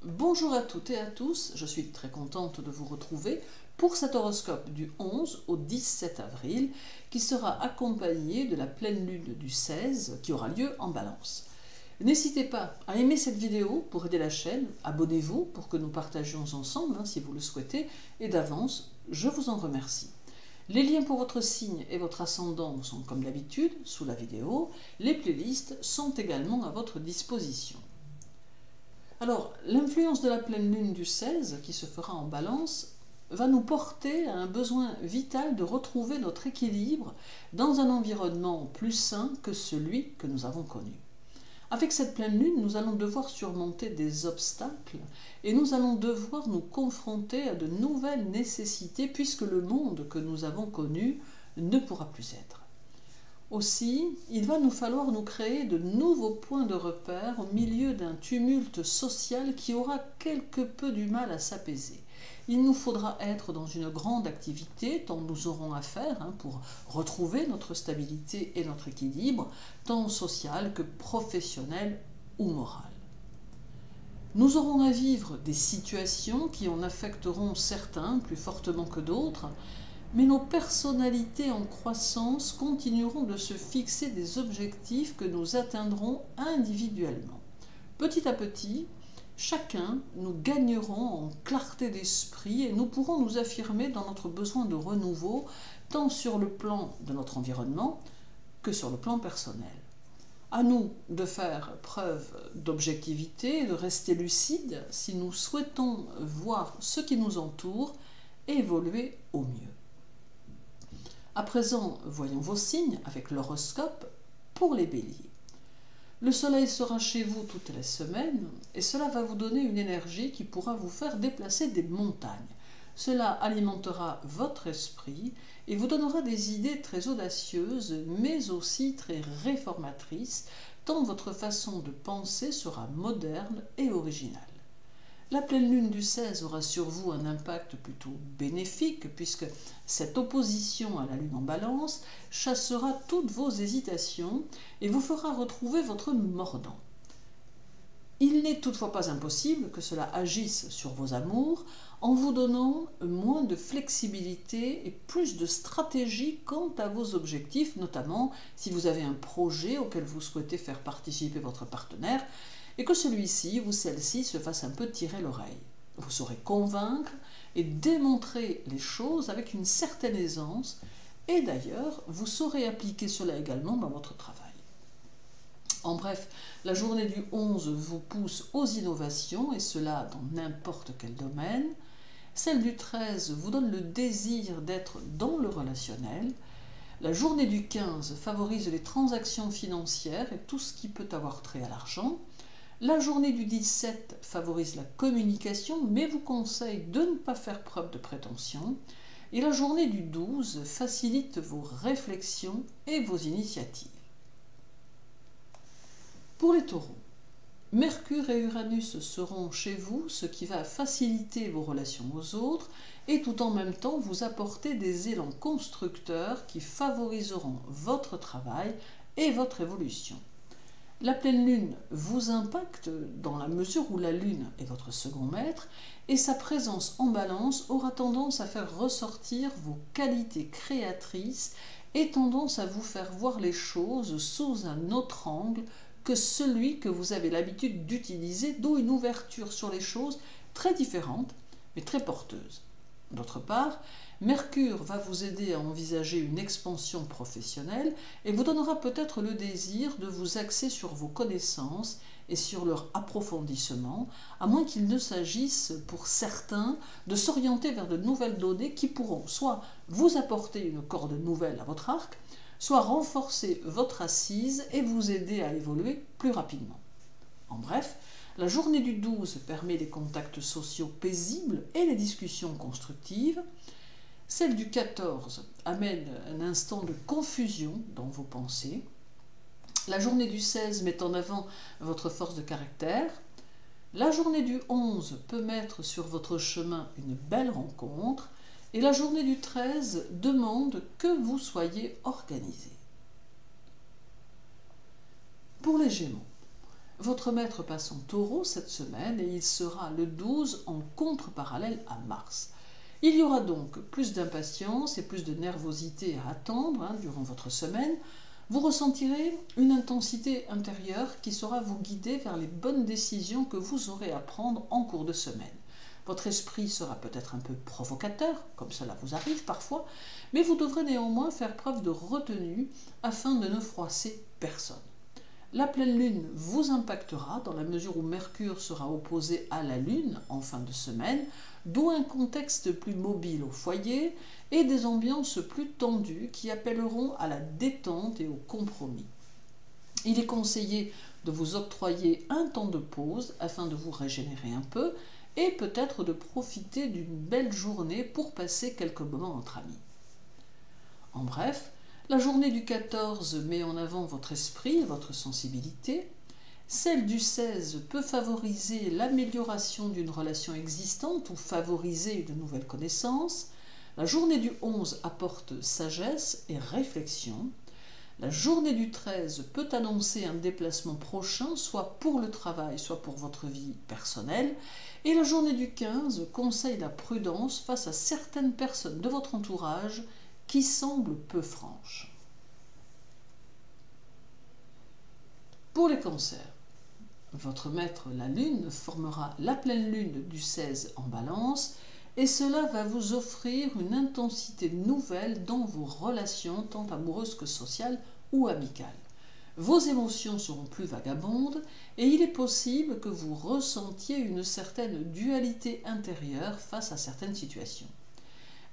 Bonjour à toutes et à tous, je suis très contente de vous retrouver pour cet horoscope du 11 au 17 avril qui sera accompagné de la pleine lune du 16 qui aura lieu en Balance. N'hésitez pas à aimer cette vidéo pour aider la chaîne, abonnez-vous pour que nous partagions ensemble si vous le souhaitez et d'avance, je vous en remercie. Les liens pour votre signe et votre ascendant sont comme d'habitude sous la vidéo, les playlists sont également à votre disposition. Alors, l'influence de la pleine lune du 16, qui se fera en Balance, va nous porter à un besoin vital de retrouver notre équilibre dans un environnement plus sain que celui que nous avons connu. Avec cette pleine lune, nous allons devoir surmonter des obstacles et nous allons devoir nous confronter à de nouvelles nécessités puisque le monde que nous avons connu ne pourra plus être. Aussi, il va nous falloir nous créer de nouveaux points de repère au milieu d'un tumulte social qui aura quelque peu du mal à s'apaiser. Il nous faudra être dans une grande activité, tant nous aurons à faire pour retrouver notre stabilité et notre équilibre, tant social que professionnel ou moral. Nous aurons à vivre des situations qui en affecteront certains plus fortement que d'autres, mais nos personnalités en croissance continueront de se fixer des objectifs que nous atteindrons individuellement. Petit à petit, chacun nous gagnerons en clarté d'esprit et nous pourrons nous affirmer dans notre besoin de renouveau, tant sur le plan de notre environnement que sur le plan personnel. À nous de faire preuve d'objectivité et de rester lucide si nous souhaitons voir ce qui nous entoure évoluer au mieux. À présent, voyons vos signes avec l'horoscope pour les béliers. Le soleil sera chez vous toutes les semaines et cela va vous donner une énergie qui pourra vous faire déplacer des montagnes. Cela alimentera votre esprit et vous donnera des idées très audacieuses mais aussi très réformatrices, tant votre façon de penser sera moderne et originale. La pleine lune du 16 aura sur vous un impact plutôt bénéfique puisque cette opposition à la lune en Balance chassera toutes vos hésitations et vous fera retrouver votre mordant. Il n'est toutefois pas impossible que cela agisse sur vos amours en vous donnant moins de flexibilité et plus de stratégie quant à vos objectifs, notamment si vous avez un projet auquel vous souhaitez faire participer votre partenaire, et que celui-ci ou celle-ci se fasse un peu tirer l'oreille. Vous saurez convaincre et démontrer les choses avec une certaine aisance, et d'ailleurs, vous saurez appliquer cela également dans votre travail. En bref, la journée du 11 vous pousse aux innovations, et cela dans n'importe quel domaine. Celle du 13 vous donne le désir d'être dans le relationnel. La journée du 15 favorise les transactions financières et tout ce qui peut avoir trait à l'argent. La journée du 17 favorise la communication, mais vous conseille de ne pas faire preuve de prétention. Et la journée du 12 facilite vos réflexions et vos initiatives. Pour les taureaux, Mercure et Uranus seront chez vous, ce qui va faciliter vos relations aux autres et tout en même temps vous apporter des élans constructeurs qui favoriseront votre travail et votre évolution. La pleine lune vous impacte dans la mesure où la lune est votre second maître et sa présence en Balance aura tendance à faire ressortir vos qualités créatrices et tendance à vous faire voir les choses sous un autre angle que celui que vous avez l'habitude d'utiliser, d'où une ouverture sur les choses très différente mais très porteuse. D'autre part, Mercure va vous aider à envisager une expansion professionnelle et vous donnera peut-être le désir de vous axer sur vos connaissances et sur leur approfondissement, à moins qu'il ne s'agisse pour certains de s'orienter vers de nouvelles données qui pourront soit vous apporter une corde nouvelle à votre arc, soit renforcer votre assise et vous aider à évoluer plus rapidement. En bref, la journée du 12 permet les contacts sociaux paisibles et les discussions constructives. Celle du 14 amène un instant de confusion dans vos pensées. La journée du 16 met en avant votre force de caractère. La journée du 11 peut mettre sur votre chemin une belle rencontre. Et la journée du 13 demande que vous soyez organisé. Pour les Gémeaux, Votre maître passe en Taureau cette semaine et il sera le 12 en contre-parallèle à Mars. Il y aura donc plus d'impatience et plus de nervosité à attendre durant votre semaine. Vous ressentirez une intensité intérieure qui saura vous guider vers les bonnes décisions que vous aurez à prendre en cours de semaine. Votre esprit sera peut-être un peu provocateur, comme cela vous arrive parfois, mais vous devrez néanmoins faire preuve de retenue afin de ne froisser personne. La pleine lune vous impactera dans la mesure où Mercure sera opposé à la lune en fin de semaine, d'où un contexte plus mobile au foyer et des ambiances plus tendues qui appelleront à la détente et au compromis. Il est conseillé de vous octroyer un temps de pause afin de vous régénérer un peu et peut-être de profiter d'une belle journée pour passer quelques moments entre amis. En bref, la journée du 14 met en avant votre esprit et votre sensibilité. Celle du 16 peut favoriser l'amélioration d'une relation existante ou favoriser de nouvelles connaissances. La journée du 11 apporte sagesse et réflexion. La journée du 13 peut annoncer un déplacement prochain, soit pour le travail, soit pour votre vie personnelle. Et la journée du 15 conseille la prudence face à certaines personnes de votre entourage qui semblent peu franches. Pour les cancers, votre maître, la lune, formera la pleine lune du 16 en balance et cela va vous offrir une intensité nouvelle dans vos relations, tant amoureuses que sociales ou amicales. Vos émotions seront plus vagabondes et il est possible que vous ressentiez une certaine dualité intérieure face à certaines situations.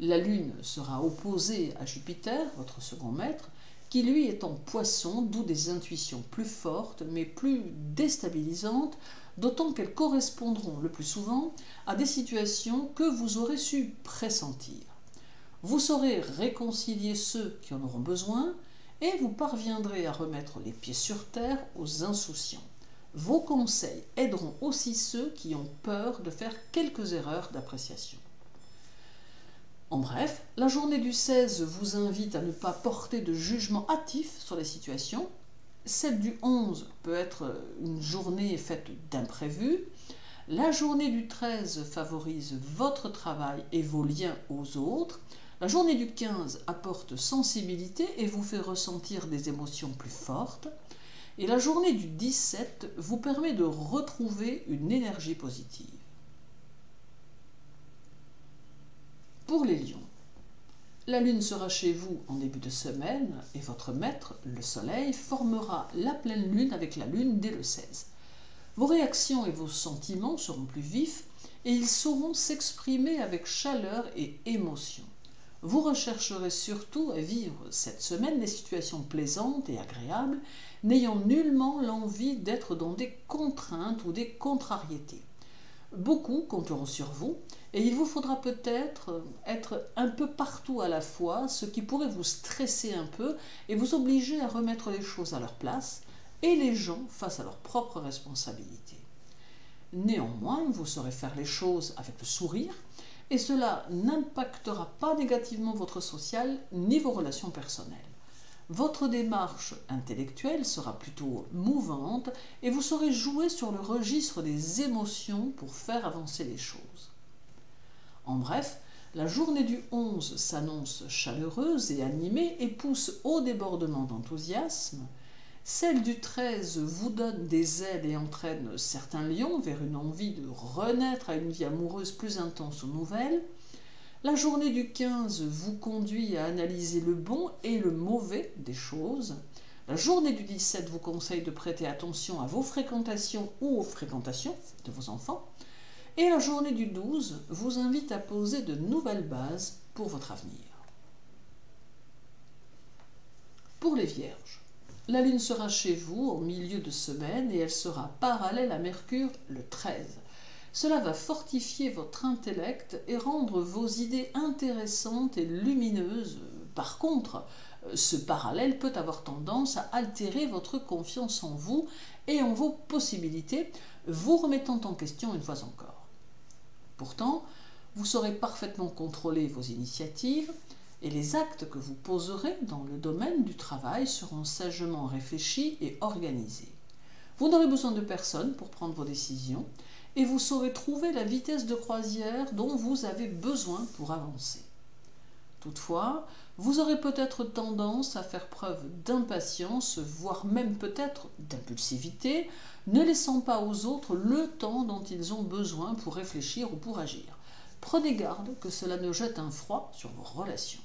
La lune sera opposée à Jupiter, votre second maître, qui lui est en Poisson, d'où des intuitions plus fortes mais plus déstabilisantes, d'autant qu'elles correspondront le plus souvent à des situations que vous aurez su pressentir. Vous saurez réconcilier ceux qui en auront besoin et vous parviendrez à remettre les pieds sur terre aux insouciants. Vos conseils aideront aussi ceux qui ont peur de faire quelques erreurs d'appréciation. En bref, la journée du 16 vous invite à ne pas porter de jugement hâtif sur les situations. Celle du 11 peut être une journée faite d'imprévus. La journée du 13 favorise votre travail et vos liens aux autres. La journée du 15 apporte sensibilité et vous fait ressentir des émotions plus fortes. Et la journée du 17 vous permet de retrouver une énergie positive. Pour les lions, la lune sera chez vous en début de semaine et votre maître, le soleil, formera la pleine lune avec la lune dès le 16. Vos réactions et vos sentiments seront plus vifs et ils sauront s'exprimer avec chaleur et émotion. Vous rechercherez surtout à vivre cette semaine des situations plaisantes et agréables, n'ayant nullement l'envie d'être dans des contraintes ou des contrariétés. Beaucoup compteront sur vous et il vous faudra peut-être être un peu partout à la fois, ce qui pourrait vous stresser un peu et vous obliger à remettre les choses à leur place et les gens face à leurs propres responsabilités. Néanmoins, vous saurez faire les choses avec le sourire et cela n'impactera pas négativement votre social ni vos relations personnelles. Votre démarche intellectuelle sera plutôt mouvante et vous saurez jouer sur le registre des émotions pour faire avancer les choses. En bref, la journée du 11 s'annonce chaleureuse et animée et pousse au débordement d'enthousiasme. Celle du 13 vous donne des ailes et entraîne certains lions vers une envie de renaître à une vie amoureuse plus intense ou nouvelle. La journée du 15 vous conduit à analyser le bon et le mauvais des choses. La journée du 17 vous conseille de prêter attention à vos fréquentations ou aux fréquentations de vos enfants. Et la journée du 12 vous invite à poser de nouvelles bases pour votre avenir. Pour les Vierges, la lune sera chez vous en milieu de semaine et elle sera parallèle à Mercure le 13. Cela va fortifier votre intellect et rendre vos idées intéressantes et lumineuses. Par contre, ce parallèle peut avoir tendance à altérer votre confiance en vous et en vos possibilités, vous remettant en question une fois encore. Pourtant, vous saurez parfaitement contrôler vos initiatives et les actes que vous poserez dans le domaine du travail seront sagement réfléchis et organisés. Vous n'aurez besoin de personne pour prendre vos décisions et vous saurez trouver la vitesse de croisière dont vous avez besoin pour avancer. Toutefois, vous aurez peut-être tendance à faire preuve d'impatience, voire même peut-être d'impulsivité, ne laissant pas aux autres le temps dont ils ont besoin pour réfléchir ou pour agir. Prenez garde que cela ne jette un froid sur vos relations.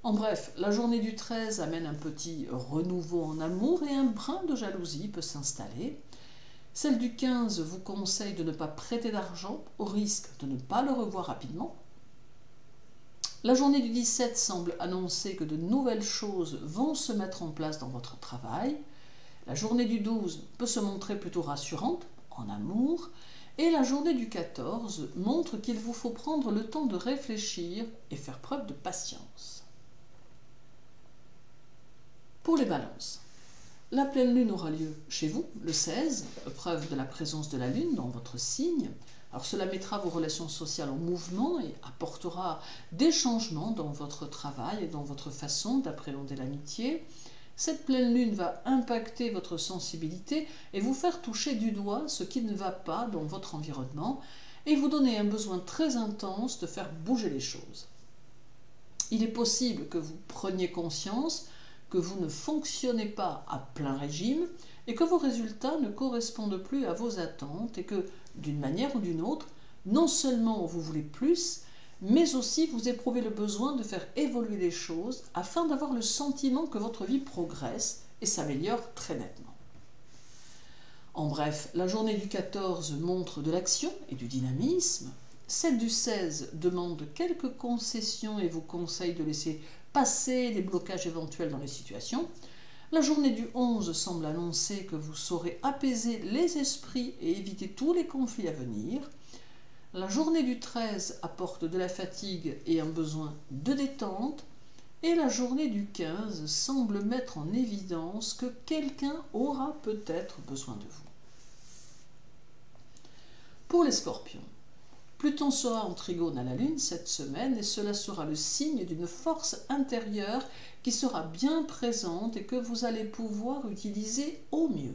En bref, la journée du 13 amène un petit renouveau en amour et un brin de jalousie peut s'installer. Celle du 15 vous conseille de ne pas prêter d'argent au risque de ne pas le revoir rapidement. La journée du 17 semble annoncer que de nouvelles choses vont se mettre en place dans votre travail. La journée du 12 peut se montrer plutôt rassurante en amour. Et la journée du 14 montre qu'il vous faut prendre le temps de réfléchir et faire preuve de patience. Pour les balances, la pleine lune aura lieu chez vous le 16, preuve de la présence de la lune dans votre signe. Alors cela mettra vos relations sociales en mouvement et apportera des changements dans votre travail et dans votre façon d'appréhender l'amitié. Cette pleine lune va impacter votre sensibilité et vous faire toucher du doigt ce qui ne va pas dans votre environnement et vous donner un besoin très intense de faire bouger les choses. Il est possible que vous preniez conscience que vous ne fonctionnez pas à plein régime et que vos résultats ne correspondent plus à vos attentes et que, d'une manière ou d'une autre, non seulement vous voulez plus, mais aussi vous éprouvez le besoin de faire évoluer les choses afin d'avoir le sentiment que votre vie progresse et s'améliore très nettement. En bref, la journée du 14 montre de l'action et du dynamisme. Celle du 16 demande quelques concessions et vous conseille de laisser passer les blocages éventuels dans les situations. La journée du 11 semble annoncer que vous saurez apaiser les esprits et éviter tous les conflits à venir. La journée du 13 apporte de la fatigue et un besoin de détente. Et la journée du 15 semble mettre en évidence que quelqu'un aura peut-être besoin de vous. Pour les scorpions, Pluton sera en trigone à la Lune cette semaine et cela sera le signe d'une force intérieure qui sera bien présente et que vous allez pouvoir utiliser au mieux.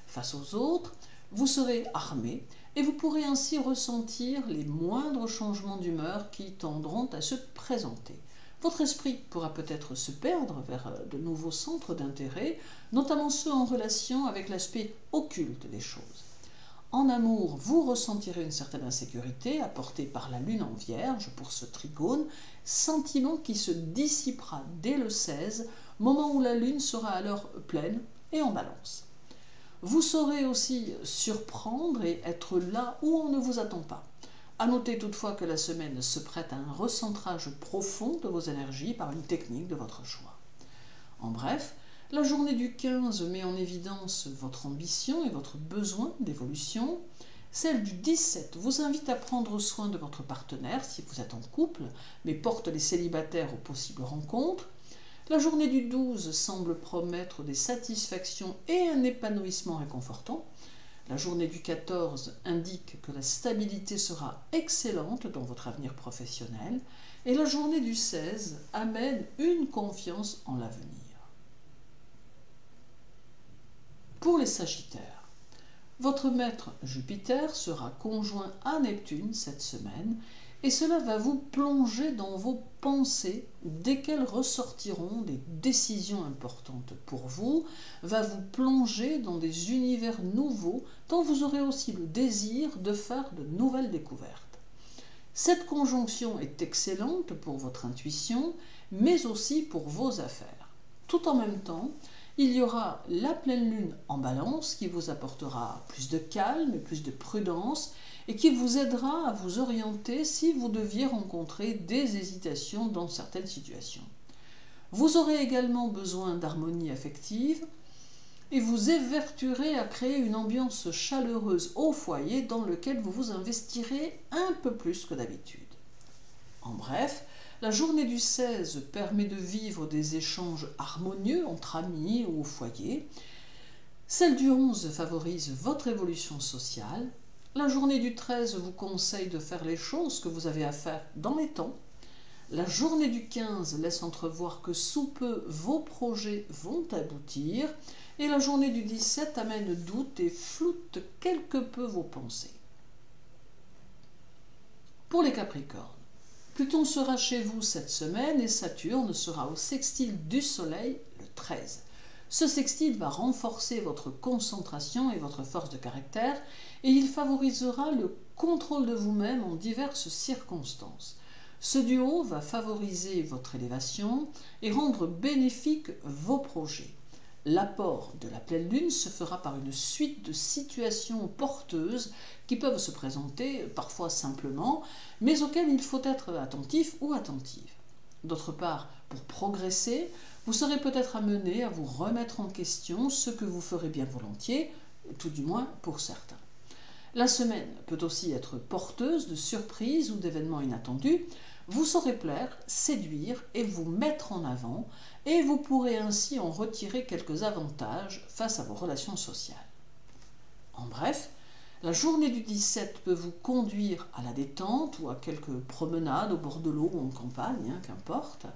Face aux autres, vous serez armé et vous pourrez ainsi ressentir les moindres changements d'humeur qui tendront à se présenter. Votre esprit pourra peut-être se perdre vers de nouveaux centres d'intérêt, notamment ceux en relation avec l'aspect occulte des choses. En amour, vous ressentirez une certaine insécurité apportée par la lune en vierge pour ce trigone, sentiment qui se dissipera dès le 16, moment où la lune sera alors pleine et en balance. Vous saurez aussi surprendre et être là où on ne vous attend pas. À noter toutefois que la semaine se prête à un recentrage profond de vos énergies par une technique de votre choix. En bref, la journée du 15 met en évidence votre ambition et votre besoin d'évolution. Celle du 17 vous invite à prendre soin de votre partenaire si vous êtes en couple, mais porte les célibataires aux possibles rencontres. La journée du 12 semble promettre des satisfactions et un épanouissement réconfortant. La journée du 14 indique que la stabilité sera excellente dans votre avenir professionnel. Et la journée du 16 amène une confiance en l'avenir. Pour les Sagittaires, votre maître Jupiter sera conjoint à Neptune cette semaine et cela va vous plonger dans vos pensées desquelles ressortiront des décisions importantes pour vous, va vous plonger dans des univers nouveaux dont vous aurez aussi le désir de faire de nouvelles découvertes. Cette conjonction est excellente pour votre intuition, mais aussi pour vos affaires. Tout en même temps, il y aura la pleine lune en balance qui vous apportera plus de calme et plus de prudence et qui vous aidera à vous orienter si vous deviez rencontrer des hésitations dans certaines situations. Vous aurez également besoin d'harmonie affective et vous évertuerez à créer une ambiance chaleureuse au foyer dans lequel vous vous investirez un peu plus que d'habitude. En bref, la journée du 16 permet de vivre des échanges harmonieux entre amis ou au foyer. Celle du 11 favorise votre évolution sociale. La journée du 13 vous conseille de faire les choses que vous avez à faire dans les temps. La journée du 15 laisse entrevoir que sous peu vos projets vont aboutir et la journée du 17 amène doute et floute quelque peu vos pensées. Pour les Capricornes, Pluton sera chez vous cette semaine et Saturne sera au sextile du Soleil le 13. Ce sextile va renforcer votre concentration et votre force de caractère et il favorisera le contrôle de vous-même en diverses circonstances. Ce duo va favoriser votre élévation et rendre bénéfiques vos projets. L'apport de la pleine lune se fera par une suite de situations porteuses qui peuvent se présenter parfois simplement, mais auxquelles il faut être attentif ou attentive. D'autre part, pour progresser, vous serez peut-être amené à vous remettre en question, ce que vous ferez bien volontiers, tout du moins pour certains. La semaine peut aussi être porteuse de surprises ou d'événements inattendus. Vous saurez plaire, séduire et vous mettre en avant, et vous pourrez ainsi en retirer quelques avantages face à vos relations sociales. En bref, la journée du 17 peut vous conduire à la détente ou à quelques promenades au bord de l'eau ou en campagne, qu'importe.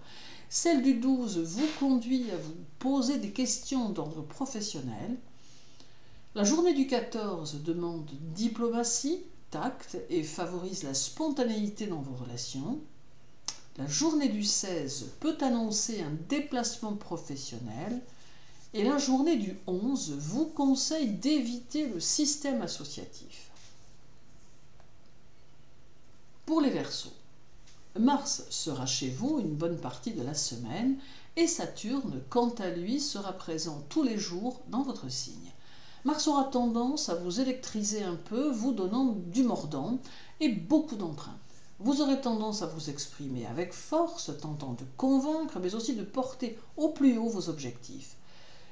Celle du 12 vous conduit à vous poser des questions d'ordre professionnel. La journée du 14 demande diplomatie, tact et favorise la spontanéité dans vos relations. La journée du 16 peut annoncer un déplacement professionnel et la journée du 11 vous conseille d'éviter le système associatif. Pour les Verseaux, Mars sera chez vous une bonne partie de la semaine et Saturne, quant à lui, sera présent tous les jours dans votre signe. Mars aura tendance à vous électriser un peu, vous donnant du mordant et beaucoup d'entrain. Vous aurez tendance à vous exprimer avec force, tentant de convaincre, mais aussi de porter au plus haut vos objectifs.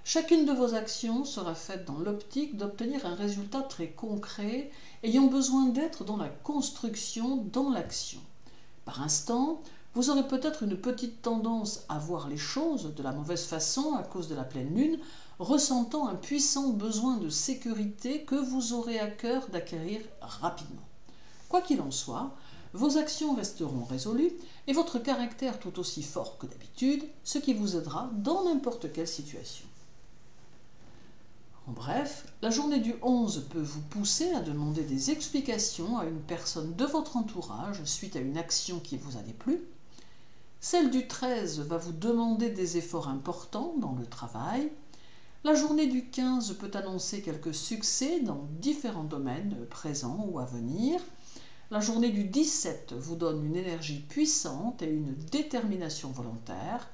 Chacune de vos actions sera faite dans l'optique d'obtenir un résultat très concret, ayant besoin d'être dans la construction, dans l'action. Par instant, vous aurez peut-être une petite tendance à voir les choses de la mauvaise façon à cause de la pleine lune, ressentant un puissant besoin de sécurité que vous aurez à cœur d'acquérir rapidement. Quoi qu'il en soit, vos actions resteront résolues et votre caractère tout aussi fort que d'habitude, ce qui vous aidera dans n'importe quelle situation. En bref, la journée du 11 peut vous pousser à demander des explications à une personne de votre entourage suite à une action qui vous a déplu. Celle du 13 va vous demander des efforts importants dans le travail. La journée du 15 peut annoncer quelques succès dans différents domaines présents ou à venir. La journée du 17 vous donne une énergie puissante et une détermination volontaire.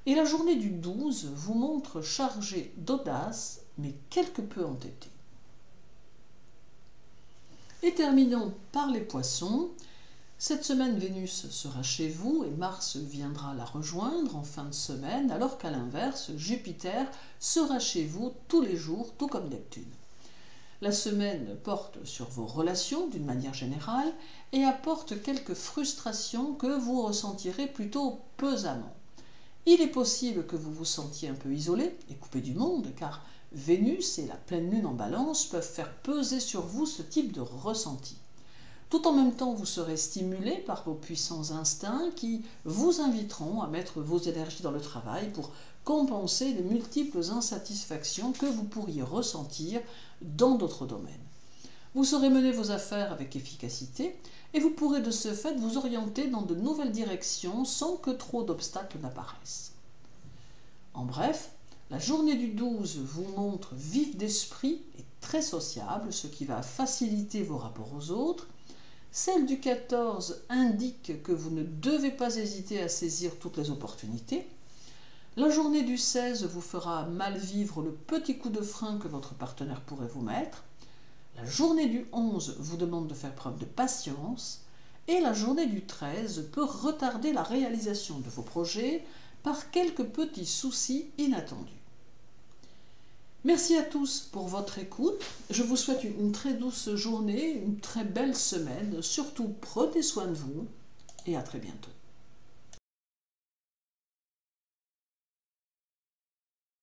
Et la journée du 12 vous montre chargé d'audace, mais quelque peu entêté. Et terminons par les Poissons. Cette semaine, Vénus sera chez vous et Mars viendra la rejoindre en fin de semaine, alors qu'à l'inverse, Jupiter sera chez vous tous les jours, tout comme Neptune. La semaine porte sur vos relations d'une manière générale et apporte quelques frustrations que vous ressentirez plutôt pesamment. Il est possible que vous vous sentiez un peu isolé et coupé du monde, car Vénus et la pleine lune en Balance peuvent faire peser sur vous ce type de ressenti. Tout en même temps, vous serez stimulé par vos puissants instincts qui vous inviteront à mettre vos énergies dans le travail pour compenser les multiples insatisfactions que vous pourriez ressentir dans d'autres domaines. Vous saurez mener vos affaires avec efficacité et vous pourrez de ce fait vous orienter dans de nouvelles directions sans que trop d'obstacles n'apparaissent. En bref, la journée du 12 vous montre vif d'esprit et très sociable, ce qui va faciliter vos rapports aux autres. Celle du 14 indique que vous ne devez pas hésiter à saisir toutes les opportunités. La journée du 16 vous fera mal vivre le petit coup de frein que votre partenaire pourrait vous mettre. La journée du 11 vous demande de faire preuve de patience. Et la journée du 13 peut retarder la réalisation de vos projets par quelques petits soucis inattendus. Merci à tous pour votre écoute. Je vous souhaite une très douce journée, une très belle semaine. Surtout, prenez soin de vous et à très bientôt.